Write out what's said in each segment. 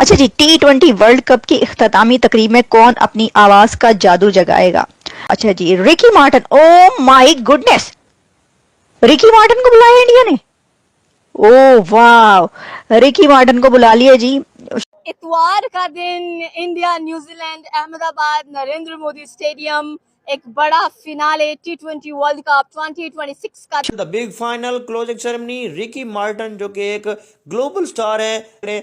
अच्छा जी, T20 world cup की इख्तितामी तकरीब में कौन अपनी आवाज का जादू जगाएगा? अच्छा जी, Ricky Martin. Oh my goodness, Ricky Martin को बुलाया इंडिया ने। ओ वाह, रिकी मार्टिन को बुला लिया जी। इतवार का दिन India New Zealand Ahmedabad Narendra Modi stadium एक बड़ा फिनाले T20 वर्ल्ड कप 2026 का the big final closing ceremony. Ricky Martin जो कि एक ग्लोबल स्टार है,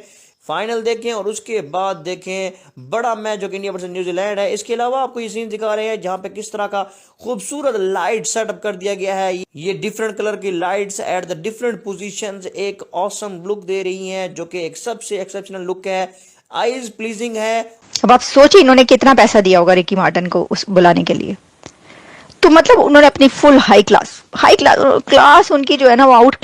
फाइनल देखें और उसके बाद देखें बड़ा मैच जो कि इंडिया वर्सेस न्यूजीलैंड है। इसके अलावा आपको ये सीन दिखा रहे हैं जहां पे किस तरह का खूबसूरत लाइट सेटअप कर दिया गया है। ये डिफरेंट कलर की lights at the different positions एक ऑसम लुक दे रही हैं, जो कि एक सबसे एक्सेप्शनल लुक है, आईज प्लीजिंग है। अब आप सोचिए इन्होंने कितना पैसा दिया होगा रिकी मार्टिन को उस बुलाने के लिए। तो मतलब उन्होंने अपनी फुल हाई क्लास उनकी जो है ना वो आउट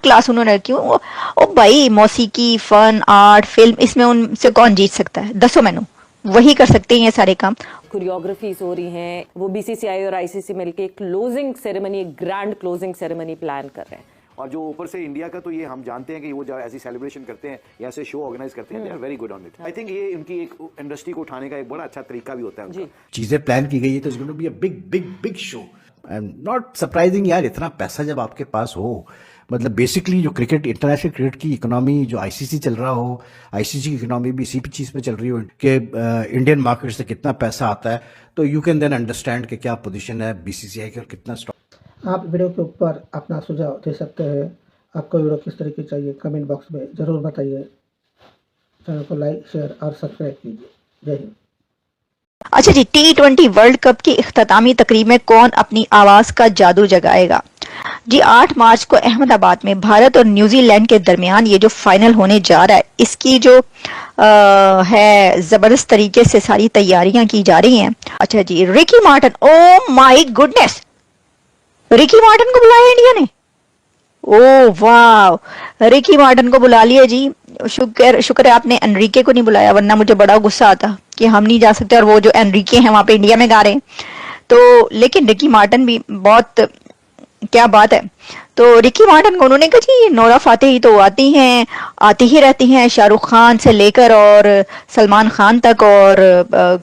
क्लास उन्होंने क्यों ओ भाई, मौसीकी, फन, आर्ट, फिल्म, इसमें उनसे कौन जीत सकता है? दसो मैनू, वही कर सकते हैं ये सारे काम। कोरियोग्राफीज हो रही हैं, वो बीसीसीआई और आईसीसी मिलके एक क्लोजिंग सेरेमनी, एक ग्रैंड क्लोजिंग सेरेमनी प्लान कर रहे हैं। और जो ऊपर से इंडिया का, तो ये हम जानते हैं कि वो जो ऐसी सेलिब्रेशन करते हैं या ऐसे शो ऑर्गेनाइज करते हैं, they are very good on it. I think ये उनकी एक इंडस्ट्री को उठाने का एक बड़ा अच्छा तरीका भी होता है उनका। चीजें प्लान की गई है तो it's going to be a big big big show. And not surprising यार, इतना पैसा जब आपके पास हो, मतलब बेसिकली जो क्रिकेट, इंटरनेशनल क्रिकेट की इकोनॉमी जो आईसीसी चल रहा हो, आईसीसी की इकोनॉमी भी इसी चीज पे चल रही हो कि इंडियन मार्केट से कितना पैसा आता है, तो यू कैन देन अंडरस्टैंड कि क्या पोजीशन है बीसीसीआई की और कितना स्टॉक। आप वीडियो के ऊपर अपना सुझाव दे सकते हैं। आपको वीडियो किस तरीके की चाहिए कमेंट बॉक्स में ज़रूर बताइए। चैनल को लाइक, शेयर और सब्सक्राइब कीजिए। जय हिंद। अच्छा जी, T20 वर्ल्ड कप की इख्तितामी तकरीब में कौन अपनी आवाज का जादू जगाएगा? जी 8 मार्च को अहमदाबाद में भारत और न्यूजीलैंड के दरमियान ये जो फाइनल होने जा रहा है, इसकी जो है जबरदस्त तरीके से सारी तैयारियां की जा रही हैं। अच्छा जी, Ricky Martin. Oh my goodness, Ricky Martin को बुलाया इंडिया ने। ओ वाह, रिकी मार्टिन को बुला लिया जी। शुक्र है आपने एनरिके को नहीं बुलाया, वरना मुझे बड़ा गुस्सा आता कि हम नहीं जा सकते और वो जो एनरिके हैं वहां पे इंडिया में गा रहे हैं। तो लेकिन रिकी मार्टिन भी बहुत, क्या बात है। तो रिकी मार्टिन को उन्होंने कहा जी नोरा फातेही तो आती ही रहती हैं, शाहरुख खान से लेकर और सलमान खान तक, और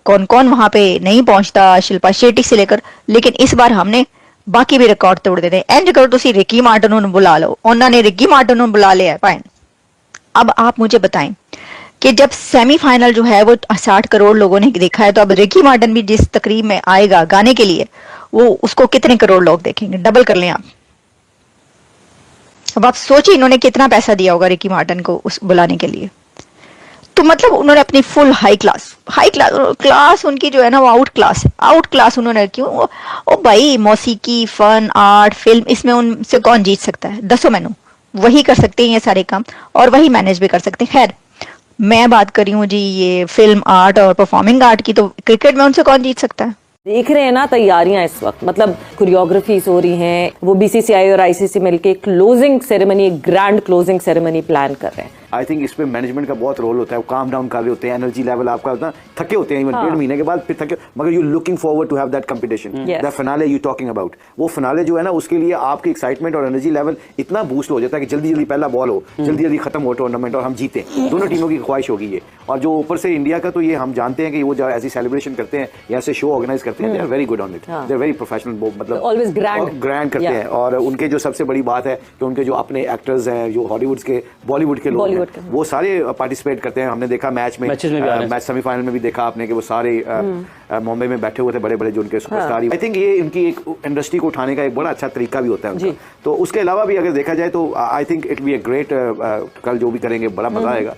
कौन कौन वहां पे नहीं पहुंचता, शिल्पा शेट्टी से लेकर। लेकिन इस बार हमने बाकी भी रिकॉर्ड तोड़ देते हैं। इंज करो तुसी रिकी मार्टिन ਨੂੰ बुला लो, उन्होंने रिकी मार्टिन ਨੂੰ बुला लिया है। फाइन, अब आप मुझे बताएं कि जब सेमीफाइनल जो है वो 60 करोड़ लोगों ने देखा है, तो अब रिकी मार्टिन भी जिस तकरीब में आएगा गाने के लिए, वो उसको कितने करोड़ लोग देखेंगे? डबल कर लें आप। अब आप सोचिए इन्होंने कितना पैसा दिया होगा रिकी मार्टिन को उस बुलाने के लिए। तो मतलब उन्होंने अपनी फुल हाई क्लास उनकी जो है ना वो आउट क्लास उन्होंने क्यों ओ भाई, मौसीकी, फन, आर्ट, फिल्म, इसमें उनसे कौन जीत सकता है? दसो मैनू, वही कर सकते हैं ये सारे काम और वही मैनेज भी कर सकते हैं। खैर, मैं बात कर रही हूँ जी ये फिल्म आर्ट और परफॉर्मिंग आर्ट की, तो क्रिकेट में उनसे कौन जीत सकता है? देख रहे हैं ना तैयारियां इस वक्त, मतलब कोरियोग्राफीज हो रही हैं, वो बीसीसीआई और आईसीसी मिलके एक क्लोजिंग सेरेमनी, एक ग्रैंड क्लोजिंग सेरेमनी प्लान कर रहे हैं। आई थिंक इसमें मैनेजमेंट का बहुत रोल होता है। वो काम डाउन कर रहे होते हैं, एनर्जी लेवल आपका होता है, थके होते हैं इवन 1.5 महीने के बाद फिर थके, मगर you looking forward to have that competition, that finale you talking about. वो फिनाले जो है ना, उसके लिए आपकी एक्साइटमेंट और एनर्जी लेवल इतना बूस्ट हो जाता है कि जल्दी जल्दी पहला बॉल हो, जल्दी जल्दी खत्म हो टूर्नामेंट और हम जीते। दोनों टीमों की ख्वाहिश होगी ये। और जो ऊपर से इंडिया का, तो ये हम जानते हैं कि वो जो ऐसी सेलिब्रेशन करते हैं या ऐसे शो ऑर्गेनाइज करते हैं, they are very good on it, they are very professional, मतलब ऑलवेज ग्रैंड करते हैं। और उनके जो सबसे बड़ी बात है कि उनके जो अपने एक्टर्स हैं, जो हॉलीवुड के, बॉलीवुड के लोग हैं, वो सारे पार्टिसिपेट करते हैं। हमने देखा मैच सेमीफाइनल में भी देखा आपने कि वो सारे मुंबई में बैठे हुए थे, बड़े बड़े जो उनके सुपरस्टार। आई थिंक ये उनकी एक इंडस्ट्री को उठाने का एक बड़ा अच्छा तरीका भी होता है उनका। तो उसके अलावा भी अगर देखा जाए तो I think it be a great, कल जो भी करेंगे बड़ा मजा आएगा।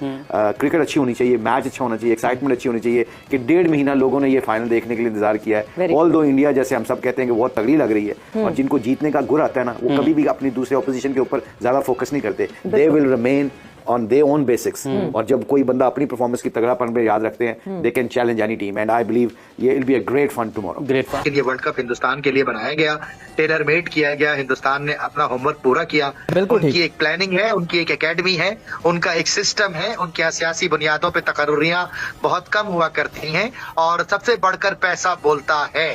क्रिकेट अच्छी होनी चाहिए, मैच अच्छा होना चाहिए, एक्साइटमेंट अच्छी होनी चाहिए कि 1.5 महीना लोगों ने ये फाइनल देखने के लिए इंतजार किया है। ऑल दो इंडिया जैसे हम सब कहते हैं कि बहुत तगड़ी लग रही है, और जिनको जीतने का गुर आता है ना, वो कभी भी अपनी दूसरे ऑपोजिशन के ऊपर ज्यादा फोकस नहीं करते। They will remain on their own basics। और जब कोई बंदा अपनी परफॉर्मेंस की तगड़ापन पे याद रखते हैं, they can challenge any team and I believe ये will be a great fun tomorrow। Great fun. ये वर्ल्ड कप हिंदुस्तान के लिए बनाया गया, टेलर मेड किया गया। हिंदुस्तान ने अपना होमवर्क पूरा किया। उनकी एक प्लानिंग है, उनकी एक एकेडमी है, उनका एक सिस्टम है, उनकी सियासी बुनियादों पे तकर्रुरियां बहुत कम हुआ करती हैं, और सबसे बढ़कर पैसा बोलता है।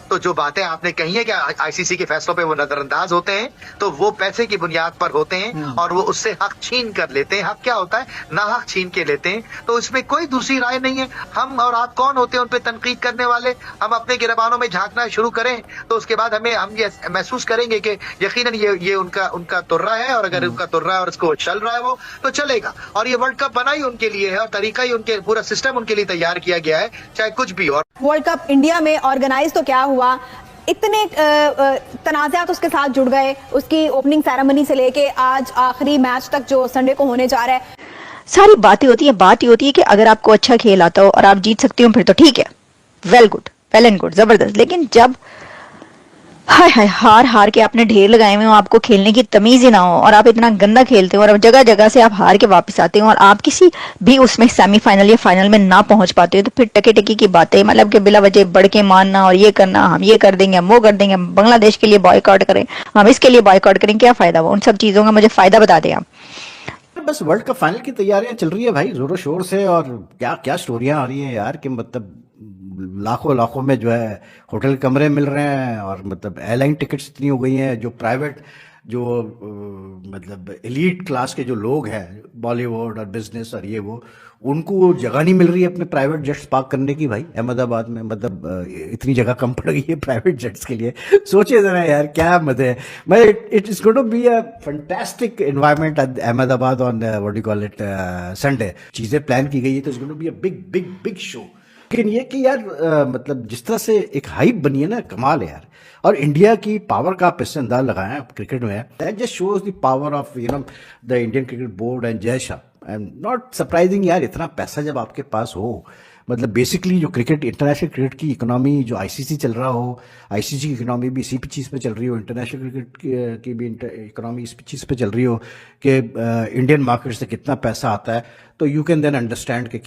तो जो बातें आपने कही है कि आईसीसी के फैसलों पे वो नजरअंदाज होते हैं, तो वो पैसे की बुनियाद पर होते हैं और वो उससे हक छीन कर लेते हैं। हक क्या होता है? ना हक छीन के लेते हैं। तो इसमें कोई दूसरी राय नहीं है। हम और आप कौन होते हैं उन पे तनकीद करने वाले? हम अपने गिरबानों में झांकना शुरू करें तो उसके बाद हम ये महसूस करेंगे कि यकीनन ये उनका तुर्रा है, और अगर उनका तुर्रा है और उसको चल रहा है वो, तो चलेगा। और ये वर्ल्ड कप बना ही उनके लिए है और तरीका ही उनके, पूरा सिस्टम उनके लिए तैयार किया गया है, चाहे कुछ भी हो। वर्ल्ड कप इंडिया में ऑर्गेनाइज तो क्या हुआ, इतने तनाज़ात उसके साथ जुड़ गए, उसकी ओपनिंग सेरेमनी से लेके आज आखिरी मैच तक जो संडे को होने जा रहा है। सारी बातें होती है, बात ही होती है कि अगर आपको अच्छा खेल आता हो और आप जीत सकते हो फिर तो ठीक है, well good, well and good, जबरदस्त। लेकिन जब हाय हाय हार हार के आपने ढेर लगाए हुए हो, आपको खेलने की तमीज ही ना हो और आप इतना गंदा खेलते हो और जगह जगह से आप हार के वापस आते हो और आप किसी भी उसमें सेमीफाइनल या फाइनल में ना पहुंच पाते हो, तो फिर टके टकी की बातें, मतलब कि बिला वजह बढ़ के मानना और ये करना, हम ये कर देंगे, हम वो कर देंगे, हम बांग्लादेश के लिए बॉयकॉट करें, हम इसके लिए बॉयकॉट करें, क्या फायदा? वो उन सब चीजों का मुझे फायदा बता दें आप। बस वर्ल्ड कप फाइनल की तैयारियां चल रही है भाई जोरों शोर से, और क्या क्या स्टोरियां आ रही हैं यार कि मतलब लाखों लाखों में जो है होटल कमरे मिल रहे हैं, और मतलब एयरलाइन टिकट्स इतनी हो गई हैं, जो प्राइवेट जो मतलब एलीट क्लास के जो लोग हैं, बॉलीवुड और बिजनेस और ये वो, उनको जगह नहीं मिल रही है अपने प्राइवेट जेट्स पार्क करने की भाई अहमदाबाद में। मतलब इतनी जगह कम पड़ गई है प्राइवेट जेट्स के लिए। सोचिए जरा यार क्या मजे है। मैं it is going to be a fantastic environment at Ahmedabad on what do call it Sunday. चीजें प्लान की गई है, तो it's going to be a big big big show. लेकिन ये कि यार मतलब जिस तरह से एक हाइप बनी है ना, कमाल है यार। और इंडिया की पावर का आप इससे अंदाज लगाएं क्रिकेट में, that just shows the power of the Indian cricket board and Jay Shah. And not surprising यार, इतना पैसा जब आपके पास हो, मतलब बेसिकली जो क्रिकेट, इंटरनेशनल क्रिकेट की इकोनॉमी जो आईसीसी चल रहा हो, आईसीसी की इकोनॉमी भी इसी चीज़ पे चल रही हो, इंटरनेशनल क्रिकेट की भी इकोनॉमी इस चीज़ पे चल रही हो कि इंडियन मार्केट से कितना पैसा आता है, तो यू कैन देन अंडरस्टैंड कि